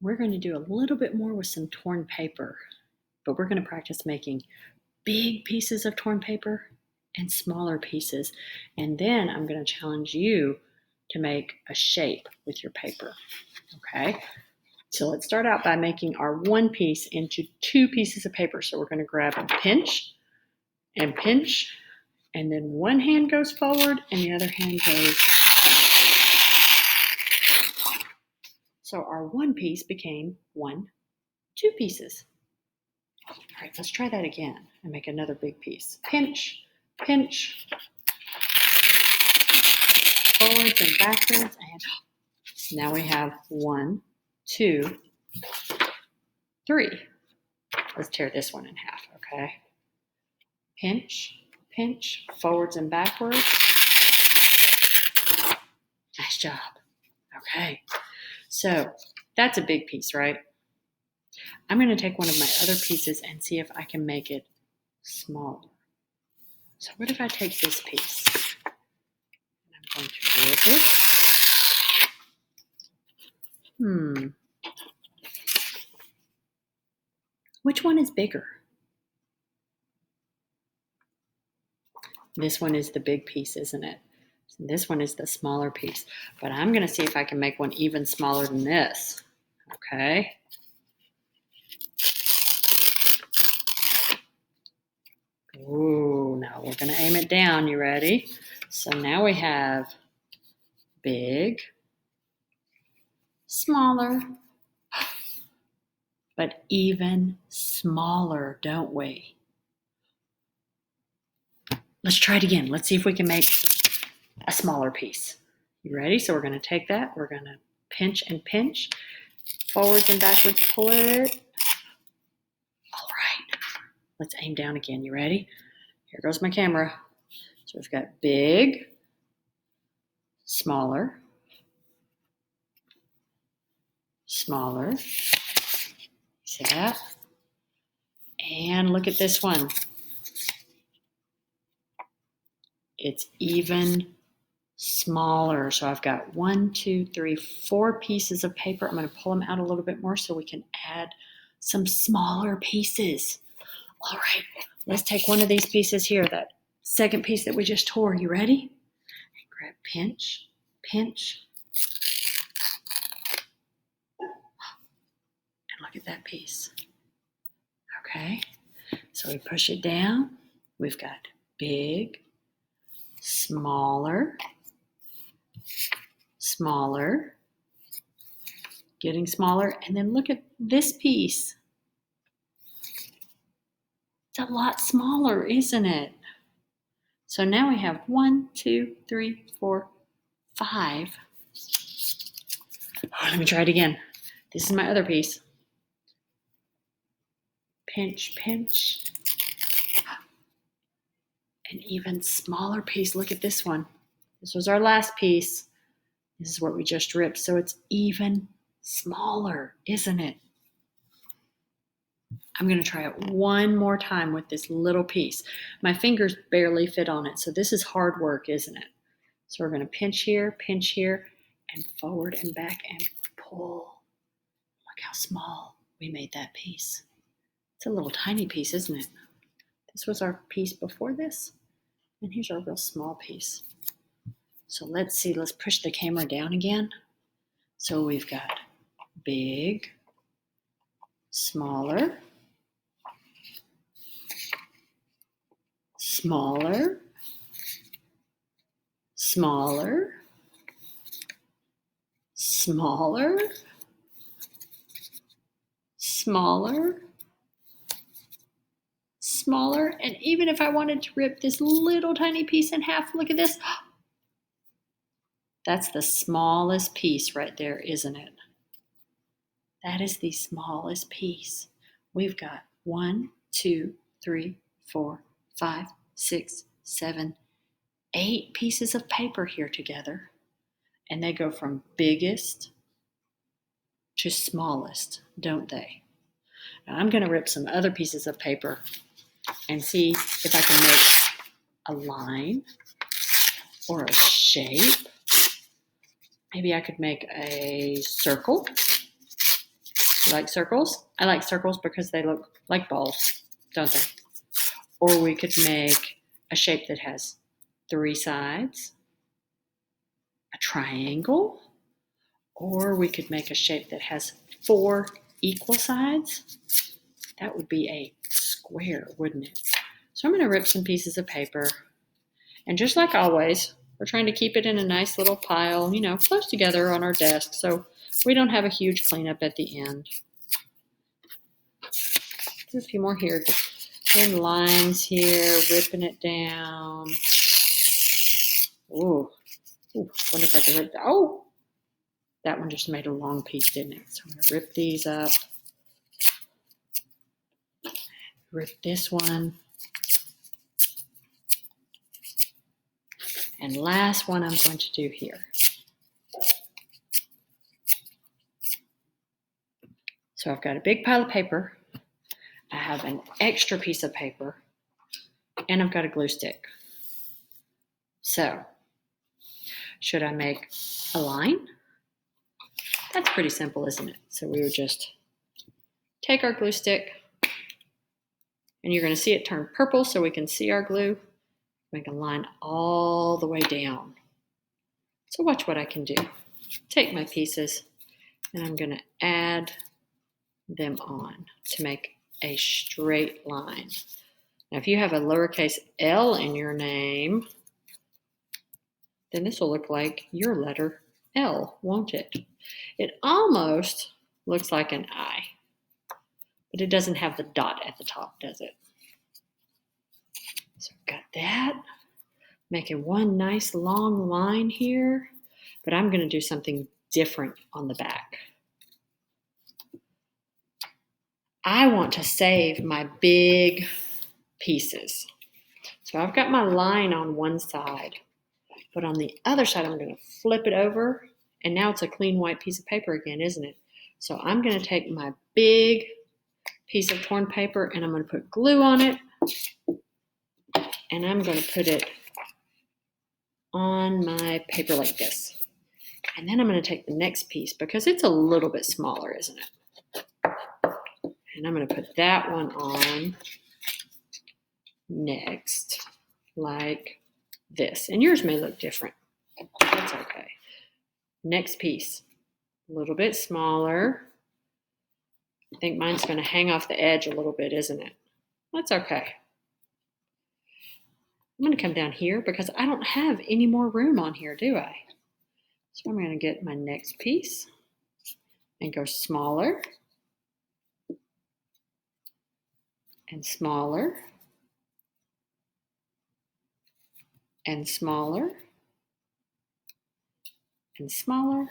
we're going to do a little bit more with some torn paper, but we're going to practice making big pieces of torn paper and smaller pieces. And then I'm going to challenge you to make a shape with your paper. Okay? So let's start out by making our one piece into two pieces of paper. So we're going to grab and pinch, and then one hand goes forward and the other hand goes back. So our one piece became two pieces. All right, let's try that again and make another big piece. Pinch, pinch, forwards and backwards, and now we have 1, 2, 3. Let's tear this one in half, okay? Pinch, pinch, forwards and backwards. Nice job. Okay, so that's a big piece, right? I'm going to take one of my other pieces and see if I can make it smaller. So what if I take this piece? And I'm going to rip it. Which one is bigger? This one is the big piece, isn't it? This one is the smaller piece. But I'm going to see if I can make one even smaller than this. Okay. Ooh, now we're going to aim it down. You ready? So now we have big, smaller, but even smaller, don't we? Let's try it again. Let's see if we can make a smaller piece. You ready? So we're going to take that. We're going to pinch and pinch. Forwards and backwards, pull it. All right. Let's aim down again. You ready? Here goes my camera. So we've got big, smaller, smaller. See that? And look at this one. It's even smaller. So I've got 1, 2, 3, 4 pieces of paper. I'm going to pull them out a little bit more so we can add some smaller pieces. All right, let's take one of these pieces here, that second piece that we just tore. You ready? Grab, pinch, pinch. And look at that piece. Okay, so we push it down. We've got big, smaller, smaller, getting smaller, and then look at this piece. It's a lot smaller, isn't it? So now we have 1, 2, 3, 4, 5. Oh, let me try it again. This is my other piece. Pinch, pinch. An even smaller piece. Look at this one. This was our last piece. This is what we just ripped. So it's even smaller, isn't it? I'm going to try it one more time with this little piece. My fingers barely fit on it, so this is hard work, isn't it? So we're going to pinch here, and forward and back and pull. Look how small we made that piece. It's a little tiny piece, isn't it? This was our piece before this, and here's our real small piece. So let's see, let's push the camera down again. So we've got big, smaller, smaller, smaller, smaller, smaller, smaller, and even if I wanted to rip this little tiny piece in half, look at this. That's the smallest piece right there, isn't it? That is the smallest piece. We've got 1, 2, 3, 4, 5, 6, 7, 8 pieces of paper here together, and they go from biggest to smallest, don't they? Now I'm going to rip some other pieces of paper and see if I can make a line or a shape. Maybe I could make a circle. You like circles? I like circles because they look like balls, don't they? Or we could make a shape that has 3 sides, a triangle, or we could make a shape that has 4 equal sides. That would be a square, wouldn't it? So I'm going to rip some pieces of paper. And just like always, we're trying to keep it in a nice little pile, close together on our desk so we don't have a huge cleanup at the end. Do a few more here. Doing lines here, ripping it down. Ooh. Wonder if I can rip that. Oh! That one just made a long piece, didn't it? So I'm going to rip these up. Rip this one. And last one I'm going to do here. So I've got a big pile of paper. I have an extra piece of paper. And I've got a glue stick. So, should I make a line? That's pretty simple, isn't it? So we would just take our glue stick, and you're going to see it turn purple so we can see our glue. Make a line all the way down. So watch what I can do. Take my pieces, and I'm going to add them on to make a straight line. Now, if you have a lowercase l in your name, then this will look like your letter L, won't it? It almost looks like an I, but it doesn't have the dot at the top, does it? So I've got that. Making one nice long line here, but I'm going to do something different on the back. I want to save my big pieces. So I've got my line on one side, but on the other side, I'm going to flip it over, and now it's a clean white piece of paper again, isn't it? So I'm going to take my big piece of torn paper, and I'm going to put glue on it, and I'm going to put it on my paper like this. And then I'm going to take the next piece because it's a little bit smaller, isn't it? And I'm going to put that one on next, like this. And yours may look different. That's okay. Next piece, a little bit smaller. I think mine's going to hang off the edge a little bit, isn't it? That's okay. I'm going to come down here because I don't have any more room on here, do I? So I'm going to get my next piece and go smaller and smaller and smaller and smaller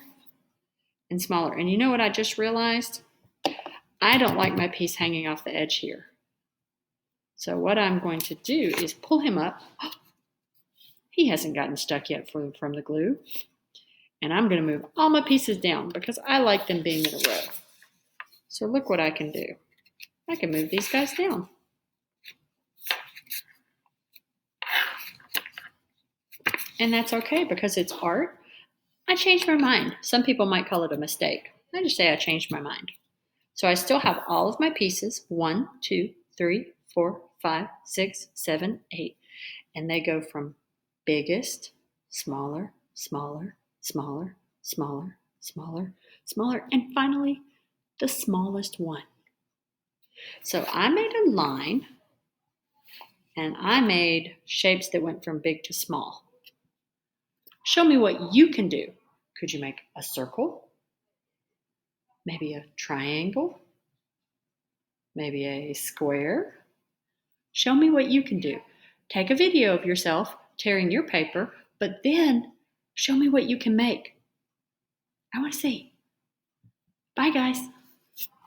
and smaller. And you know what I just realized? I don't like my piece hanging off the edge here. So what I'm going to do is pull him up. He hasn't gotten stuck yet from the glue. And I'm going to move all my pieces down because I like them being in a row. So look what I can do. I can move these guys down. And that's okay because it's art. I changed my mind. Some people might call it a mistake. I just say I changed my mind. So I still have all of my pieces. 1, 2, 3, 4, 5, 6, 7, 8. And they go from biggest, smaller, smaller, smaller, smaller, smaller, smaller, and finally the smallest one. So I made a line and I made shapes that went from big to small. Show me what you can do. Could you make a circle? Maybe a triangle? Maybe a square? Show me what you can do. Take a video of yourself tearing your paper, but then show me what you can make. I want to see. Bye, guys.